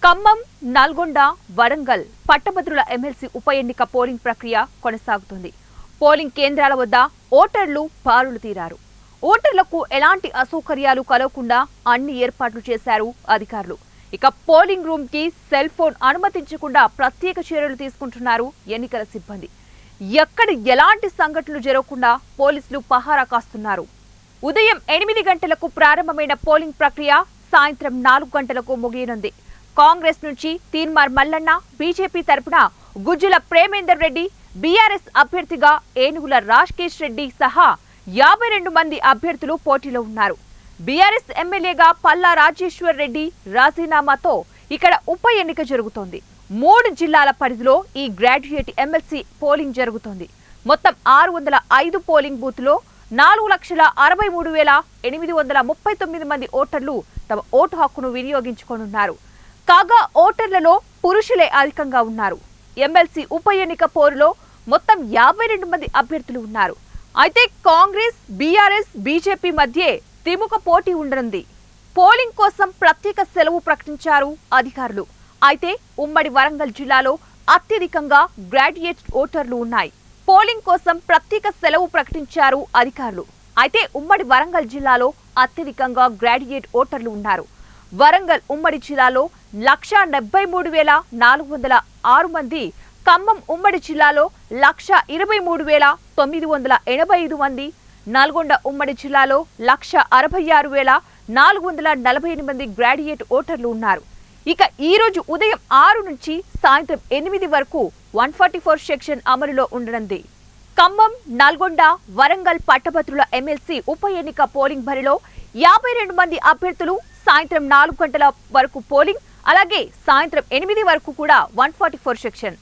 ఖమ్మం, నల్గొండ, వరంగల్ పట్టభద్రుల ఎమ్మెల్సీ ఉప ఎన్నిక పోలింగ్ ప్రక్రియ కొనసాగుతుంది. పోలింగ్ కేంద్రాల వద్ద ఓటర్లు బారులు తీరారు. ఓటర్లకు ఎలాంటి అసౌకర్యాలు కలగకుండా అన్ని ఏర్పాట్లు చేశారు అధికారులు. ఇక పోలింగ్ రూమ్ కి సెల్ ఫోన్ అనుమతించకుండా ప్రత్యేక చర్యలు తీసుకుంటున్నారు ఎన్నికల సిబ్బంది. ఎక్కడ ఎలాంటి సంఘటనలు జరగకుండా పోలీసులు పహారా కాస్తున్నారు. ఉదయం 8 గంటలకు ప్రారంభమైన పోలింగ్ ప్రక్రియ సాయంత్రం 4 గంటలకు ముగియనుంది. కాంగ్రెస్ నుంచి తీన్మార్ మల్లన్న, బీజేపీ తరపున గుజ్జుల ప్రేమేందర్ రెడ్డి, బీఆర్ఎస్ అభ్యర్థిగా ఏనుగుల రాకేష్ రెడ్డి సహా 52 మంది అభ్యర్థులు పోటీలో ఉన్నారు. బీఆర్ఎస్ ఎమ్మెల్యేగా పల్లా రాజేశ్వర్ రెడ్డి రాజీనామాతో ఇక్కడ ఉప ఎన్నిక జరుగుతోంది. 3 జిల్లాల పరిధిలో ఈ గ్రాడ్యుయేట్ ఎమ్మెల్సీ పోలింగ్ జరుగుతోంది. మొత్తం 605 పోలింగ్ బూత్లో 4,63,839 మంది ఓటర్లు తమ ఓటు హక్కును వినియోగించుకోనున్నారు. కాగా ఓటర్లలో పురుషులే అధికంగా ఉన్నారు. ఎమ్మెల్సీ ఉప ఎన్నిక పోరులో మొత్తం 52 మంది అభ్యర్థులు ఉన్నారు. అయితే కాంగ్రెస్, బీఆర్ఎస్, బీజేపీ మధ్య త్రిముఖ పోటీ ఉండనుంది. పోలింగ్ కోసం ప్రత్యేక సెలవు ప్రకటించారు అధికారులు. అయితే ఉమ్మడి వరంగల్ జిల్లాలో అత్యధికంగా గ్రాడ్యుయేట్ ఓటర్లు ఉన్నాయి. పోలింగ్ కోసం ప్రత్యేక సెలవు ప్రకటించారు అధికారులు. అయితే ఉమ్మడి వరంగల్ జిల్లాలో అత్యధికంగా గ్రాడ్యుయేట్ ఓటర్లు ఉన్నారు. వరంగల్ ఉమ్మడి జిల్లాలో 1,73,406 మంది, ఖమ్మం ఉమ్మడి జిల్లాలో 1,23,985 మంది, నల్గొండ ఉమ్మడి జిల్లాలో 1,66,448 మంది గ్రాడ్యుయేట్ ఓటర్లు ఉన్నారు. ఇక ఈ రోజు ఉదయం 6 నుంచి సాయంత్రం 8 వరకు 144 సెక్షన్ అమలులో ఉండనుంది. ఖమ్మం, నల్గొండ, వరంగల్ పట్టభద్రుల ఎమ్మెల్సీ ఉప ఎన్నిక పోలింగ్ బరిలో 52 మంది అభ్యర్థులు. సాయంత్రం 4 గంటల వరకు పోలింగ్, అలాగే సాయంత్రం 8 వరకు కూడా 144 సెక్షన్.